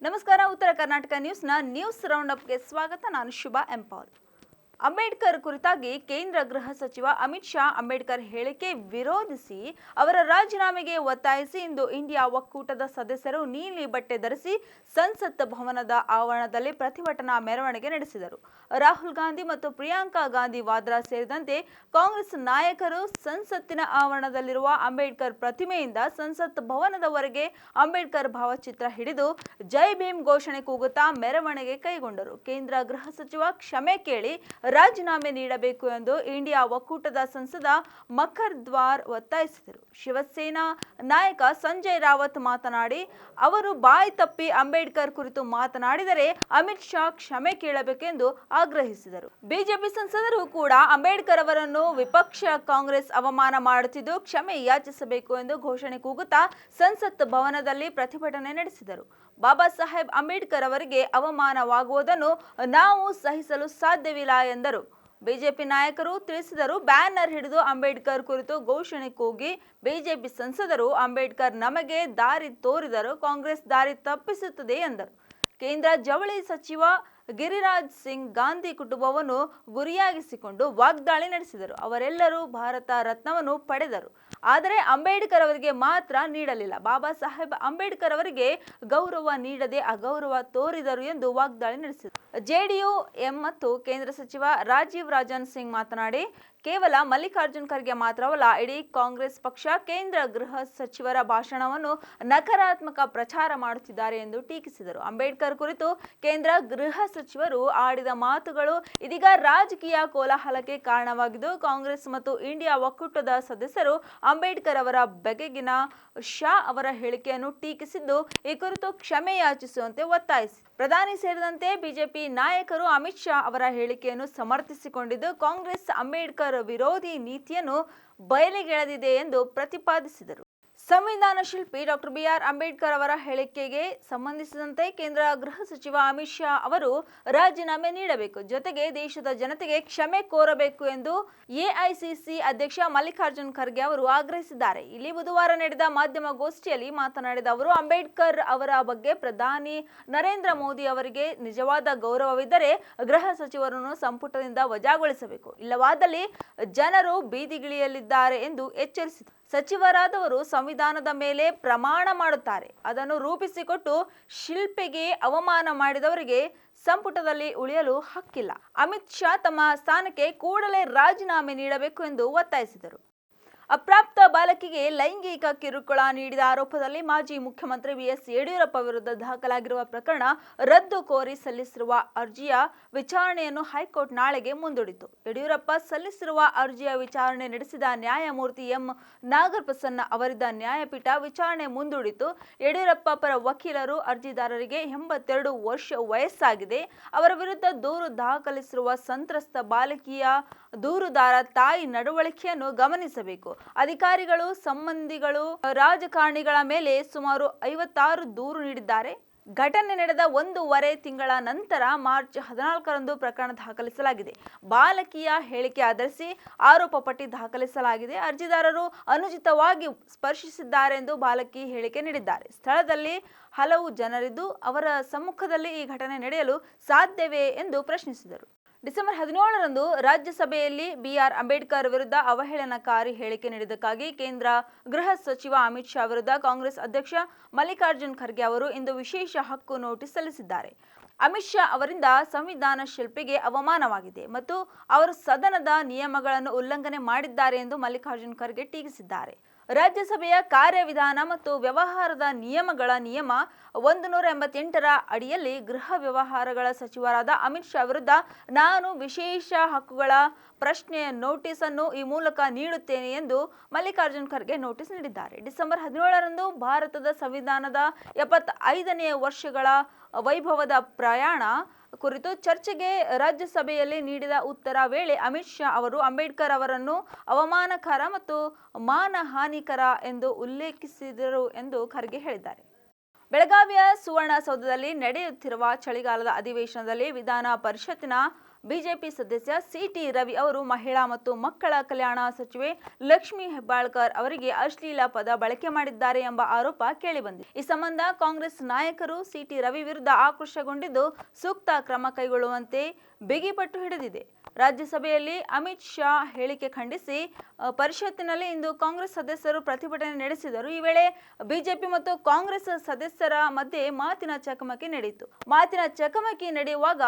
ನಮಸ್ಕಾರ. ಉತ್ತರ Karnataka ನ್ಯೂಸ್ನ news round ಅಪ್ಗೆ ಸ್ವಾಗತ. ನಾನು ಶುಭಾ ಎಂಪಾಲ್. ಅಂಬೇಡ್ಕರ್ ಕುರಿತಾಗಿ ಕೇಂದ್ರ ಗೃಹ ಸಚಿವ ಅಮಿತ್ ಶಾ ಅಂಬೇಡ್ಕರ್ ಹೇಳಿಕೆ ವಿರೋಧಿಸಿ ಅವರ ರಾಜೀನಾಮೆಗೆ ಒತ್ತಾಯಿಸಿ ಇಂದು ಇಂಡಿಯಾ ಒಕ್ಕೂಟದ ಸದಸ್ಯರು ನೀಲಿ ಬಟ್ಟೆ ಧರಿಸಿ ಸಂಸತ್ ಭವನದ ಆವರಣದಲ್ಲಿ ಪ್ರತಿಭಟನಾ ಮೆರವಣಿಗೆ ನಡೆಸಿದರು. ರಾಹುಲ್ ಗಾಂಧಿ ಮತ್ತು ಪ್ರಿಯಾಂಕಾ ಗಾಂಧಿ ವಾದ್ರಾ ಸೇರಿದಂತೆ ಕಾಂಗ್ರೆಸ್ ನಾಯಕರು ಸಂಸತ್ತಿನ ಆವರಣದಲ್ಲಿರುವ ಅಂಬೇಡ್ಕರ್ ಪ್ರತಿಮೆಯಿಂದ ಸಂಸತ್ ಭವನದವರೆಗೆ ಅಂಬೇಡ್ಕರ್ ಭಾವಚಿತ್ರ ಹಿಡಿದು ಜೈ ಭೀಮ್ ಘೋಷಣೆ ಕೂಗುತ್ತಾ ಮೆರವಣಿಗೆ ಕೈಗೊಂಡರು. ಕೇಂದ್ರ ಗೃಹ ಸಚಿವ ಕ್ಷಮೆ ಕೇಳಿ ರಾಜೀನಾಮೆ ನೀಡಬೇಕು ಎಂದು ಇಂಡಿಯಾ ಒಕ್ಕೂಟದ ಸಂಸದ ಮಕರ್ ದ್ವಾರ್ ಒತ್ತಾಯಿಸಿದರು. ಶಿವಸೇನಾ ನಾಯಕ ಸಂಜಯ್ ರಾವತ್ ಮಾತನಾಡಿ, ಅವರು ಬಾಯಿ ತಪ್ಪಿ ಅಂಬೇಡ್ಕರ್ ಕುರಿತು ಮಾತನಾಡಿದರೆ ಅಮಿತ್ ಶಾ ಕ್ಷಮೆ ಕೇಳಬೇಕೆಂದು ಆಗ್ರಹಿಸಿದರು. ಬಿಜೆಪಿ ಸಂಸದರು ಕೂಡ ಅಂಬೇಡ್ಕರ್ ಅವರನ್ನು ವಿಪಕ್ಷ ಕಾಂಗ್ರೆಸ್ ಅವಮಾನ ಮಾಡುತ್ತಿದ್ದು ಕ್ಷಮೆ ಯಾಚಿಸಬೇಕು ಎಂದು ಘೋಷಣೆ ಕೂಗುತ್ತಾ ಸಂಸತ್ ಭವನದಲ್ಲಿ ಪ್ರತಿಭಟನೆ ನಡೆಸಿದರು. ಬಾಬಾ ಸಾಹೇಬ್ ಅಂಬೇಡ್ಕರ್ ಅವರಿಗೆ ಅವಮಾನವಾಗುವುದನ್ನು ನಾವು ಸಹಿಸಲು ಸಾಧ್ಯವಿಲ್ಲ ಎಂದರು. ಬಿಜೆಪಿ ನಾಯಕರು ತಿಳಿಸಿದರು. ಬ್ಯಾನರ್ ಹಿಡಿದು ಅಂಬೇಡ್ಕರ್ ಕುರಿತು ಘೋಷಣೆ ಕೂಗಿ ಬಿಜೆಪಿ ಸಂಸದರು ಅಂಬೇಡ್ಕರ್ ನಮಗೆ ದಾರಿ ತೋರಿದರು, ಕಾಂಗ್ರೆಸ್ ದಾರಿ ತಪ್ಪಿಸುತ್ತದೆ ಎಂದರು. ಕೇಂದ್ರ ಜವಳಿ ಸಚಿವ ಗಿರಿರಾಜ್ ಸಿಂಗ್ ಗಾಂಧಿ ಕುಟುಂಬವನ್ನು ಗುರಿಯಾಗಿಸಿಕೊಂಡು ವಾಗ್ದಾಳಿ ನಡೆಸಿದರು. ಅವರೆಲ್ಲರೂ ಭಾರತ ರತ್ನವನ್ನು ಪಡೆದರು, ಆದರೆ ಅಂಬೇಡ್ಕರ್ ಅವರಿಗೆ ಮಾತ್ರ ನೀಡಲಿಲ್ಲ. ಬಾಬಾ ಸಾಹೇಬ್ ಅಂಬೇಡ್ಕರ್ ಅವರಿಗೆ ಗೌರವ ನೀಡದೆ ಅಗೌರವ ತೋರಿದರು ಎಂದು ವಾಗ್ದಾಳಿ ನಡೆಸಿದರು. ಜೆಡಿಯು ಎಂ ಮತ್ತು ಕೇಂದ್ರ ಸಚಿವ ರಾಜೀವ್ ರಂಜನ್ ಸಿಂಗ್ ಮಾತನಾಡಿ, ಕೇವಲ ಮಲ್ಲಿಕಾರ್ಜುನ್ ಖರ್ಗೆ ಮಾತ್ರವಲ್ಲ, ಇಡೀ ಕಾಂಗ್ರೆಸ್ ಪಕ್ಷ ಕೇಂದ್ರ ಗೃಹ ಸಚಿವರ ಭಾಷಣವನ್ನು ನಕಾರಾತ್ಮಕ ಪ್ರಚಾರ ಮಾಡುತ್ತಿದ್ದಾರೆ ಎಂದು ಟೀಕಿಸಿದರು. ಅಂಬೇಡ್ಕರ್ ಕುರಿತು ಕೇಂದ್ರ ಗೃಹ ಸಚಿವರು ಆಡಿದ ಮಾತುಗಳು ಇದೀಗ ರಾಜಕೀಯ ಕೋಲಾಹಲಕ್ಕೆ ಕಾರಣವಾಗಿದ್ದು, ಕಾಂಗ್ರೆಸ್ ಮತ್ತು ಇಂಡಿಯಾ ಒಕ್ಕೂಟದ ಸದಸ್ಯರು ಅಂಬೇಡ್ಕರ್ ಅವರ ಬಗೆಗಿನ ಶಾ ಅವರ ಹೇಳಿಕೆಯನ್ನು ಟೀಕಿಸಿದ್ದು, ಈ ಕುರಿತು ಕ್ಷಮೆ ಯಾಚಿಸುವಂತೆ ಒತ್ತಾಯಿಸಿ ಪ್ರಧಾನಿ ಸೇರಿದಂತೆ ಬಿಜೆಪಿ ನಾಯಕರು ಅಮಿತ್ ಶಾ ಅವರ ಹೇಳಿಕೆಯನ್ನು ಸಮರ್ಥಿಸಿಕೊಂಡಿದ್ದು, ಕಾಂಗ್ರೆಸ್ ಅಂಬೇಡ್ಕರ್ ವಿರೋಧಿ ನೀತಿಯನ್ನು ಬಯಲಿಗೆಳೆದಿದೆ ಎಂದು ಪ್ರತಿಪಾದಿಸಿದರು. ಸಂವಿಧಾನ ಶಿಲ್ಪಿ ಡಾಕ್ಟರ್ ಬಿ.ಆರ್. ಅಂಬೇಡ್ಕರ್ ಅವರ ಹೇಳಿಕೆಗೆ ಸಂಬಂಧಿಸಿದಂತೆ ಕೇಂದ್ರ ಗೃಹ ಸಚಿವ ಅಮಿತ್ ಶಾ ಅವರು ರಾಜೀನಾಮೆ ನೀಡಬೇಕು, ಜೊತೆಗೆ ದೇಶದ ಜನತೆಗೆ ಕ್ಷಮೆ ಕೋರಬೇಕು ಎಂದು ಎಐಸಿಸಿ ಅಧ್ಯಕ್ಷ ಮಲ್ಲಿಕಾರ್ಜುನ್ ಖರ್ಗೆ ಅವರು ಆಗ್ರಹಿಸಿದ್ದಾರೆ. ಇಲ್ಲಿ ಬುಧವಾರ ನಡೆದ ಮಾಧ್ಯಮಗೋಷ್ಠಿಯಲ್ಲಿ ಮಾತನಾಡಿದ ಅವರು, ಅಂಬೇಡ್ಕರ್ ಅವರ ಬಗ್ಗೆ ಪ್ರಧಾನಿ ನರೇಂದ್ರ ಮೋದಿ ಅವರಿಗೆ ನಿಜವಾದ ಗೌರವವಿದ್ದರೆ ಗೃಹ ಸಚಿವರನ್ನು ಸಂಪುಟದಿಂದ ವಜಾಗೊಳಿಸಬೇಕು, ಇಲ್ಲವಾದಲ್ಲಿ ಜನರು ಬೀದಿಗಿಳಿಯಲಿದ್ದಾರೆ ಎಂದು ಎಚ್ಚರಿಸಿದರು. ಸಚಿವರಾದವರು ಸಂವಿಧಾನದ ಮೇಲೆ ಪ್ರಮಾಣ ಮಾಡುತ್ತಾರೆ, ಅದನ್ನು ರೂಪಿಸಿಕೊಟ್ಟು ಶಿಲ್ಪಿಗೆ ಅವಮಾನ ಮಾಡಿದವರಿಗೆ ಸಂಪುಟದಲ್ಲಿ ಉಳಿಯಲು ಹಕ್ಕಿಲ್ಲ. ಅಮಿತ್ ಶಾ ತಮ್ಮ ಸ್ಥಾನಕ್ಕೆ ಕೂಡಲೇ ರಾಜೀನಾಮೆ ನೀಡಬೇಕು ಎಂದು ಒತ್ತಾಯಿಸಿದರು. ಅಪ್ರಾಪ್ತ ಬಾಲಕಿಗೆ ಲೈಂಗಿಕ ಕಿರುಕುಳ ನೀಡಿದ ಆರೋಪದಲ್ಲಿ ಮಾಜಿ ಮುಖ್ಯಮಂತ್ರಿ ಬಿಎಸ್ ಯಡಿಯೂರಪ್ಪ ವಿರುದ್ಧ ದಾಖಲಾಗಿರುವ ಪ್ರಕರಣ ರದ್ದು ಕೋರಿ ಸಲ್ಲಿಸಿರುವ ಅರ್ಜಿಯ ವಿಚಾರಣೆಯನ್ನು ಹೈಕೋರ್ಟ್ ನಾಳೆಗೆ ಮುಂದೂಡಿತು. ಯಡಿಯೂರಪ್ಪ ಸಲ್ಲಿಸಿರುವ ಅರ್ಜಿಯ ವಿಚಾರಣೆ ನಡೆಸಿದ ನ್ಯಾಯಮೂರ್ತಿ ಎಂ ನಾಗಪ್ರಸನ್ನ ಅವರಿದ್ದ ನ್ಯಾಯಪೀಠ ವಿಚಾರಣೆ ಮುಂದೂಡಿತು. ಯಡಿಯೂರಪ್ಪ ಪರ ವಕೀಲರು ಅರ್ಜಿದಾರರಿಗೆ 82 ವರ್ಷ ವಯಸ್ಸಾಗಿದೆ, ಅವರ ವಿರುದ್ಧ ದೂರು ದಾಖಲಿಸಿರುವ ಸಂತ್ರಸ್ತ ಬಾಲಕಿಯ ದೂರುದಾರ ತಾಯಿ ನಡವಳಿಕೆಯನ್ನು ಗಮನಿಸಬೇಕು. ಅಧಿಕಾರಿಗಳು, ಸಂಬಂಧಿಗಳು, ರಾಜಕಾರಣಿಗಳ ಮೇಲೆ ಸುಮಾರು 56 ದೂರು ನೀಡಿದ್ದಾರೆ. ಘಟನೆ ನಡೆದ 1.5 ತಿಂಗಳ ನಂತರ ಮಾರ್ಚ್ 14ರಂದು ಪ್ರಕರಣ ದಾಖಲಿಸಲಾಗಿದೆ. ಬಾಲಕಿಯ ಹೇಳಿಕೆ ಆಧರಿಸಿ ಆರೋಪ ಪಟ್ಟಿ ದಾಖಲಿಸಲಾಗಿದೆ. ಅರ್ಜಿದಾರರು ಅನುಚಿತವಾಗಿ ಸ್ಪರ್ಶಿಸಿದ್ದಾರೆ ಎಂದು ಬಾಲಕಿ ಹೇಳಿಕೆ ನೀಡಿದ್ದಾರೆ. ಸ್ಥಳದಲ್ಲಿ ಹಲವು ಜನರಿದ್ದು ಅವರ ಸಮ್ಮುಖದಲ್ಲಿ ಈ ಘಟನೆ ನಡೆಯಲು ಸಾಧ್ಯವೇ ಎಂದು ಪ್ರಶ್ನಿಸಿದರು. ಡಿಸೆಂಬರ್ 17ರಂದು ರಾಜ್ಯಸಭೆಯಲ್ಲಿ ಬಿ.ಆರ್. ಅಂಬೇಡ್ಕರ್ ವಿರುದ್ಧ ಅವಹೇಳನಕಾರಿ ಹೇಳಿಕೆ ನೀಡಿದ್ದಕ್ಕಾಗಿ ಕೇಂದ್ರ ಗೃಹ ಸಚಿವ ಅಮಿತ್ ಶಾ ವಿರುದ್ಧ ಕಾಂಗ್ರೆಸ್ ಅಧ್ಯಕ್ಷ ಮಲ್ಲಿಕಾರ್ಜುನ್ ಖರ್ಗೆ ಅವರು ಇಂದು ವಿಶೇಷ ಹಕ್ಕು ನೋಟಿಸ್ ಸಲ್ಲಿಸಿದ್ದಾರೆ. ಅಮಿತ್ ಶಾ ಅವರಿಂದ ಸಂವಿಧಾನ ಶಿಲ್ಪಿಗೆ ಅವಮಾನವಾಗಿದೆ ಮತ್ತು ಅವರು ಸದನದ ನಿಯಮಗಳನ್ನು ಉಲ್ಲಂಘನೆ ಮಾಡಿದ್ದಾರೆ ಎಂದು ಮಲ್ಲಿಕಾರ್ಜುನ್ ಖರ್ಗೆ ಟೀಕಿಸಿದ್ದಾರೆ. ರಾಜ್ಯಸಭೆಯ ಕಾರ್ಯವಿಧಾನ ಮತ್ತು ವ್ಯವಹಾರದ ನಿಯಮಗಳ ನಿಯಮ 188ರ ಅಡಿಯಲ್ಲಿ ಗೃಹ ವ್ಯವಹಾರಗಳ ಸಚಿವರಾದ ಅಮಿತ್ ಶಾ ವಿರುದ್ಧ ನಾನು ವಿಶೇಷ ಹಕ್ಕುಗಳ ಪ್ರಶ್ನೆಯ ನೋಟಿಸ್ ಅನ್ನು ಈ ಮೂಲಕ ನೀಡುತ್ತೇನೆ ಎಂದು ಮಲ್ಲಿಕಾರ್ಜುನ್ ಖರ್ಗೆ ನೋಟಿಸ್ ನೀಡಿದ್ದಾರೆ. ಡಿಸೆಂಬರ್ 17ರಂದು ಭಾರತದ ಸಂವಿಧಾನದ 75ನೇ ವರ್ಷಗಳ ವೈಭವದ ಪ್ರಯಾಣ ಕುರಿತು ಚರ್ಚೆಗೆ ರಾಜ್ಯಸಭೆಯಲ್ಲಿ ನೀಡಿದ ಉತ್ತರ ವೇಳೆ ಅಮಿತ್ ಶಾ ಅವರು ಅಂಬೇಡ್ಕರ್ ಅವರನ್ನು ಅವಮಾನಕರ ಮತ್ತು ಮಾನಹಾನಿಕರ ಎಂದು ಉಲ್ಲೇಖಿಸಿದರು ಎಂದು ಖರ್ಗೆ ಹೇಳಿದ್ದಾರೆ. ಬೆಳಗಾವಿಯ ಸುವರ್ಣಸೌಧದಲ್ಲಿ ನಡೆಯುತ್ತಿರುವ ಚಳಿಗಾಲದ ಅಧಿವೇಶನದಲ್ಲಿ ವಿಧಾನ ಪರಿಷತ್ತಿನ ಬಿಜೆಪಿ ಸದಸ್ಯ ಸಿಟಿ ರವಿ ಅವರು ಮಹಿಳಾ ಮತ್ತು ಮಕ್ಕಳ ಕಲ್ಯಾಣ ಸಚಿವೆ ಲಕ್ಷ್ಮಿ ಹೆಬ್ಬಾಳ್ಕರ್ ಅವರಿಗೆ ಅಶ್ಲೀಲ ಪದ ಬಳಕೆ ಮಾಡಿದ್ದಾರೆ ಎಂಬ ಆರೋಪ ಕೇಳಿಬಂದಿದೆ. ಈ ಸಂಬಂಧ ಕಾಂಗ್ರೆಸ್ ನಾಯಕರು ಸಿಟಿ ರವಿ ವಿರುದ್ಧ ಆಕ್ರೋಶಗೊಂಡಿದ್ದು ಸೂಕ್ತ ಕ್ರಮ ಕೈಗೊಳ್ಳುವಂತೆ ಬಿಗಿಪಟ್ಟು ಹಿಡಿದಿದೆ. ರಾಜ್ಯಸಭೆಯಲ್ಲಿ ಅಮಿತ್ ಶಾ ಹೇಳಿಕೆ ಖಂಡಿಸಿ ಪರಿಷತ್ತಿನಲ್ಲಿ ಇಂದು ಕಾಂಗ್ರೆಸ್ ಸದಸ್ಯರು ಪ್ರತಿಭಟನೆ ನಡೆಸಿದರು. ಈ ವೇಳೆ ಬಿಜೆಪಿ ಮತ್ತು ಕಾಂಗ್ರೆಸ್ ಸದಸ್ಯರ ಮಧ್ಯೆ ಮಾತಿನ ಚಕಮಕಿ ನಡೆಯಿತು. ಮಾತಿನ ಚಕಮಕಿ ನಡೆಯುವಾಗ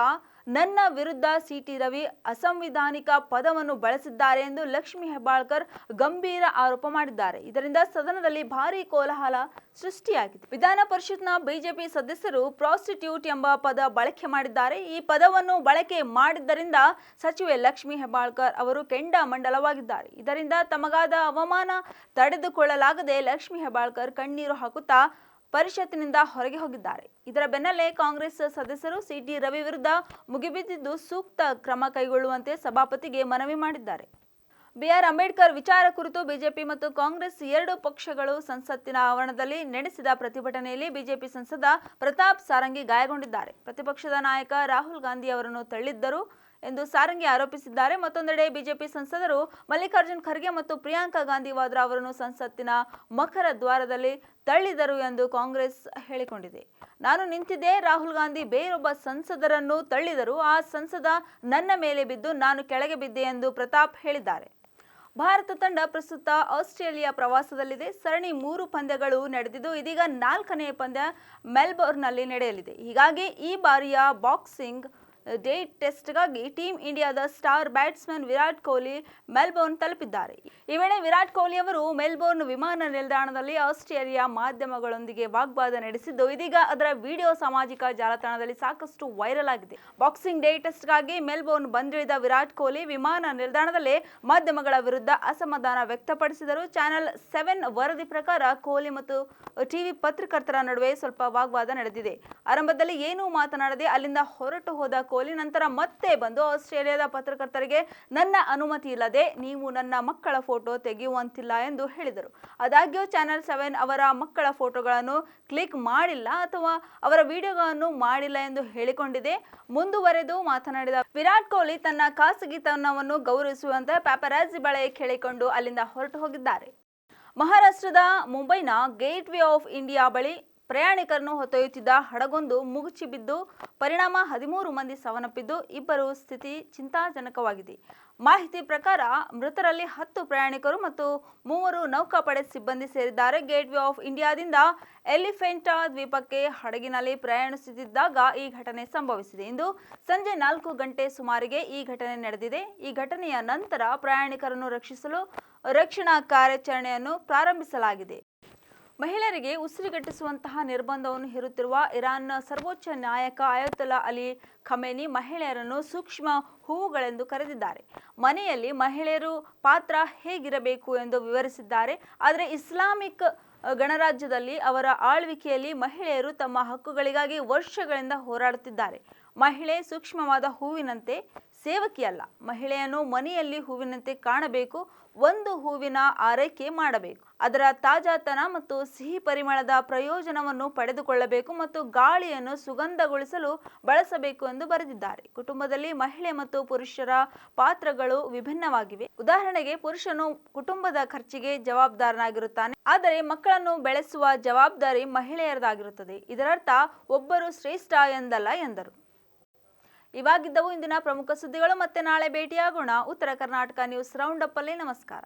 ನನ್ನ ವಿರುದ್ಧ ಸಿಟಿ ರವಿ ಅಸಂವಿಧಾನಿಕ ಪದವನ್ನು ಬಳಸಿದ್ದಾರೆ ಎಂದು ಲಕ್ಷ್ಮಿ ಹೆಬ್ಬಾಳ್ಕರ್ ಗಂಭೀರ ಆರೋಪ ಮಾಡಿದ್ದಾರೆ. ಇದರಿಂದ ಸದನದಲ್ಲಿ ಭಾರೀ ಕೋಲಾಹಲ ಸೃಷ್ಟಿಯಾಗಿದೆ. ವಿಧಾನ ಪರಿಷತ್ನ ಬಿಜೆಪಿ ಸದಸ್ಯರು ಪ್ರಾಸ್ಟಿಟ್ಯೂಟ್ ಎಂಬ ಪದ ಬಳಕೆ ಮಾಡಿದ್ದಾರೆ. ಈ ಪದವನ್ನು ಬಳಕೆ ಮಾಡಿದ್ದರಿಂದ ಸಚಿವೆ ಲಕ್ಷ್ಮಿ ಹೆಬ್ಬಾಳ್ಕರ್ ಅವರು ಕೆಂಡಾಮಂಡಲವಾಗಿದ್ದಾರೆ. ಇದರಿಂದ ತಮಗಾದ ಅವಮಾನ ತಡೆದುಕೊಳ್ಳಲಾಗದೆ ಲಕ್ಷ್ಮಿ ಹೆಬ್ಬಾಳ್ಕರ್ ಕಣ್ಣೀರು ಹಾಕುತ್ತಾ ಪರಿಷತ್ತಿನಿಂದ ಹೊರಗೆ ಹೋಗಿದ್ದಾರೆ. ಇದರ ಬೆನ್ನಲ್ಲೇ ಕಾಂಗ್ರೆಸ್ ಸದಸ್ಯರು ಸಿಟಿ ರವಿ ವಿರುದ್ಧ ಮುಗಿಬಿದ್ದಿದ್ದು ಸೂಕ್ತ ಕ್ರಮ ಕೈಗೊಳ್ಳುವಂತೆ ಸಭಾಪತಿಗೆ ಮನವಿ ಮಾಡಿದ್ದಾರೆ. ಬಿಆರ್ ಅಂಬೇಡ್ಕರ್ ವಿಚಾರ ಕುರಿತು ಬಿಜೆಪಿ ಮತ್ತು ಕಾಂಗ್ರೆಸ್ ಎರಡು ಪಕ್ಷಗಳು ಸಂಸತ್ತಿನ ಆವರಣದಲ್ಲಿ ನಡೆಸಿದ ಪ್ರತಿಭಟನೆಯಲ್ಲಿ ಬಿಜೆಪಿ ಸಂಸದ ಪ್ರತಾಪ್ ಸಾರಂಗಿ ಗಾಯಗೊಂಡಿದ್ದಾರೆ. ಪ್ರತಿಪಕ್ಷದ ನಾಯಕ ರಾಹುಲ್ ಗಾಂಧಿ ಅವರನ್ನು ತಳ್ಳಿದ್ದರು ಎಂದು ಸಾರಂಗಿ ಆರೋಪಿಸಿದ್ದಾರೆ. ಮತ್ತೊಂದೆಡೆ ಬಿಜೆಪಿ ಸಂಸದರು ಮಲ್ಲಿಕಾರ್ಜುನ್ ಖರ್ಗೆ ಮತ್ತು ಪ್ರಿಯಾಂಕಾ ಗಾಂಧಿ ವಾದ್ರಾ ಅವರನ್ನು ಸಂಸತ್ತಿನ ಮಕರ ದ್ವಾರದಲ್ಲಿ ತಳ್ಳಿದರು ಎಂದು ಕಾಂಗ್ರೆಸ್ ಹೇಳಿಕೊಂಡಿದೆ. ನಾನು ನಿಂತಿದ್ದೆ, ರಾಹುಲ್ ಗಾಂಧಿ ಬೇರೊಬ್ಬ ಸಂಸದರನ್ನು ತಳ್ಳಿದರು, ಆ ಸಂಸದ ನನ್ನ ಮೇಲೆ ಬಿದ್ದು ನಾನು ಕೆಳಗೆ ಬಿದ್ದೆ ಎಂದು ಪ್ರತಾಪ್ ಹೇಳಿದ್ದಾರೆ. ಭಾರತ ತಂಡ ಪ್ರಸ್ತುತ ಆಸ್ಟ್ರೇಲಿಯಾ ಪ್ರವಾಸದಲ್ಲಿದೆ. ಸರಣಿ 3 ಪಂದ್ಯಗಳು ನಡೆದಿದ್ದು ಇದೀಗ 4ನೇ ಪಂದ್ಯ ಮೆಲ್ಬೋರ್ನ್ನಲ್ಲಿ ನಡೆಯಲಿದೆ. ಹೀಗಾಗಿ ಈ ಬಾರಿಯ ಬಾಕ್ಸಿಂಗ್ ಡೇ ಟೆಸ್ಟ್ಗಾಗಿ ಟೀಮ್ ಇಂಡಿಯಾದ star batsman Virat Kohli Melbourne ತಲುಪಿದ್ದಾರೆ. ಈ ವೇಳೆ ವಿರಾಟ್ ಕೊಹ್ಲಿ ಅವರು ಮೆಲ್ಬೋರ್ನ್ ವಿಮಾನ ನಿಲ್ದಾಣದಲ್ಲಿ ಆಸ್ಟ್ರೇಲಿಯಾ ಮಾಧ್ಯಮಗಳೊಂದಿಗೆ ವಾಗ್ವಾದ ನಡೆಸಿದ್ದು ಇದೀಗ ಅದರ ವಿಡಿಯೋ ಸಾಮಾಜಿಕ ಜಾಲತಾಣದಲ್ಲಿ ಸಾಕಷ್ಟು ವೈರಲ್ ಆಗಿದೆ. ಬಾಕ್ಸಿಂಗ್ ಡೇ ಟೆಸ್ಟ್ಗಾಗಿ ಮೆಲ್ಬೋರ್ನ್ ಬಂದಿಳಿದ ವಿರಾಟ್ ಕೊಹ್ಲಿ ವಿಮಾನ ನಿಲ್ದಾಣದಲ್ಲೇ ಮಾಧ್ಯಮಗಳ ವಿರುದ್ಧ ಅಸಮಾಧಾನ ವ್ಯಕ್ತಪಡಿಸಿದರು. ಚಾನೆಲ್ 7 ವರದಿ ಪ್ರಕಾರ ಕೊಹ್ಲಿ ಮತ್ತು ಟಿವಿ ಪತ್ರಕರ್ತರ ನಡುವೆ ಸ್ವಲ್ಪ ವಾಗ್ವಾದ ನಡೆದಿದೆ. ಆರಂಭದಲ್ಲಿ ಏನೂ ಮಾತನಾಡದೆ ಅಲ್ಲಿಂದ ಹೊರಟು ಹೋದ ಕೊಹ್ಲಿ ನಂತರ ಮತ್ತೆ ಬಂದು ಆಸ್ಟ್ರೇಲಿಯಾದ ಪತ್ರಕರ್ತರಿಗೆ ನನ್ನ ಅನುಮತಿ ಇಲ್ಲದೆ ನೀವು ನನ್ನ ಮಕ್ಕಳ ಫೋಟೋ ತೆಗೆಯುವಂತಿಲ್ಲ ಎಂದು ಹೇಳಿದರು. ಆದಾಗ್ಯೂ ಚಾನೆಲ್ 7 ಅವರ ಮಕ್ಕಳ ಫೋಟೋಗಳನ್ನು ಕ್ಲಿಕ್ ಮಾಡಿಲ್ಲ ಅಥವಾ ಅವರ ವಿಡಿಯೋಗಳನ್ನು ಮಾಡಿಲ್ಲ ಎಂದು ಹೇಳಿಕೊಂಡಿದೆ. ಮುಂದುವರೆದು ಮಾತನಾಡಿದ ವಿರಾಟ್ ಕೊಹ್ಲಿ ತನ್ನ ಖಾಸಗಿತನವನ್ನು ಗೌರವಿಸುವಂತೆ ಪ್ಯಾಪರಾಜಿ ಬಳೆ ಕೇಳಿಕೊಂಡು ಅಲ್ಲಿಂದ ಹೊರಟು ಹೋಗಿದ್ದಾರೆ. ಮಹಾರಾಷ್ಟ್ರದ ಮುಂಬೈನ ಗೇಟ್ ವೇ ಆಫ್ ಇಂಡಿಯಾ ಬಳಿ ಪ್ರಯಾಣಿಕರನ್ನು ಹೊತ್ತೊಯ್ಯುತ್ತಿದ್ದ ಹಡಗೊಂದು ಮುಗುಚಿ ಬಿದ್ದು ಪರಿಣಾಮ 13 ಮಂದಿ ಸಾವನ್ನಪ್ಪಿದ್ದು ಇಬ್ಬರು ಸ್ಥಿತಿ ಚಿಂತಾಜನಕವಾಗಿದೆ. ಮಾಹಿತಿ ಪ್ರಕಾರ ಮೃತರಲ್ಲಿ 10 ಪ್ರಯಾಣಿಕರು ಮತ್ತು 3 ನೌಕಾಪಡೆ ಸಿಬ್ಬಂದಿ ಸೇರಿದ್ದಾರೆ. ಗೇಟ್ ವೇ ಆಫ್ ಇಂಡಿಯಾದಿಂದ ಎಲಿಫೆಂಟಾ ದ್ವೀಪಕ್ಕೆ ಹಡಗಿನಲ್ಲಿ ಪ್ರಯಾಣಿಸುತ್ತಿದ್ದಾಗ ಈ ಘಟನೆ ಸಂಭವಿಸಿದೆ. ಇಂದು ಸಂಜೆ 4 ಗಂಟೆ ಸುಮಾರಿಗೆ ಈ ಘಟನೆ ನಡೆದಿದೆ. ಈ ಘಟನೆಯ ನಂತರ ಪ್ರಯಾಣಿಕರನ್ನು ರಕ್ಷಿಸಲು ರಕ್ಷಣಾ ಕಾರ್ಯಾಚರಣೆಯನ್ನು ಪ್ರಾರಂಭಿಸಲಾಗಿದೆ. ಮಹಿಳೆಯರಿಗೆ ಉಸಿರುಗಟ್ಟಿಸುವಂತಹ ನಿರ್ಬಂಧವನ್ನು ಹೇರುತ್ತಿರುವ ಇರಾನ್ನ ಸರ್ವೋಚ್ಚ ನಾಯಕ ಅಯತೊಲ್ಲಾ ಅಲಿ ಖಮೇನಿ ಮಹಿಳೆಯರನ್ನು ಸೂಕ್ಷ್ಮ ಹೂವುಗಳೆಂದು ಕರೆದಿದ್ದಾರೆ. ಮನೆಯಲ್ಲಿ ಮಹಿಳೆಯರು ಪಾತ್ರ ಹೇಗಿರಬೇಕು ಎಂದು ವಿವರಿಸಿದ್ದಾರೆ. ಆದರೆ ಇಸ್ಲಾಮಿಕ್ ಗಣರಾಜ್ಯದಲ್ಲಿ ಅವರ ಆಳ್ವಿಕೆಯಲ್ಲಿ ಮಹಿಳೆಯರು ತಮ್ಮ ಹಕ್ಕುಗಳಿಗಾಗಿ ವರ್ಷಗಳಿಂದ ಹೋರಾಡುತ್ತಿದ್ದಾರೆ. ಮಹಿಳೆ ಸೂಕ್ಷ್ಮವಾದ ಹೂವಿನಂತೆ ಸೇವಕಿಯಲ್ಲ. ಮಹಿಳೆಯನ್ನು ಮನೆಯಲ್ಲಿ ಹೂವಿನಂತೆ ಕಾಣಬೇಕು. ಒಂದು ಹೂವಿನ ಆರೈಕೆ ಮಾಡಬೇಕು. ಅದರ ತಾಜಾತನ ಮತ್ತು ಸಿಹಿ ಪರಿಮಳದ ಪ್ರಯೋಜನವನ್ನು ಪಡೆದುಕೊಳ್ಳಬೇಕು ಮತ್ತು ಗಾಳಿಯನ್ನು ಸುಗಂಧಗೊಳಿಸಲು ಬಳಸಬೇಕು ಎಂದು ಬರೆದಿದ್ದಾರೆ. ಕುಟುಂಬದಲ್ಲಿ ಮಹಿಳೆ ಮತ್ತು ಪುರುಷರ ಪಾತ್ರಗಳು ವಿಭಿನ್ನವಾಗಿವೆ. ಉದಾಹರಣೆಗೆ, ಪುರುಷನು ಕುಟುಂಬದ ಖರ್ಚಿಗೆ ಜವಾಬ್ದಾರನಾಗಿರುತ್ತಾನೆ, ಆದರೆ ಮಕ್ಕಳನ್ನು ಬೆಳೆಸುವ ಜವಾಬ್ದಾರಿ ಮಹಿಳೆಯರದಾಗಿರುತ್ತದೆ. ಇದರರ್ಥ ಒಬ್ಬರು ಶ್ರೇಷ್ಠ ಎಂದಲ್ಲ ಎಂದರು. ಇವಾಗಿದ್ದವು ಇಂದಿನ ಪ್ರಮುಖ ಸುದ್ದಿಗಳು. ಮತ್ತೆ ನಾಳೆ ಭೇಟಿಯಾಗೋಣ. ಉತ್ತರ ಕರ್ನಾಟಕ ನ್ಯೂಸ್ ರೌಂಡ್ ಅಪ್ ಅಲ್ಲಿ. ನಮಸ್ಕಾರ.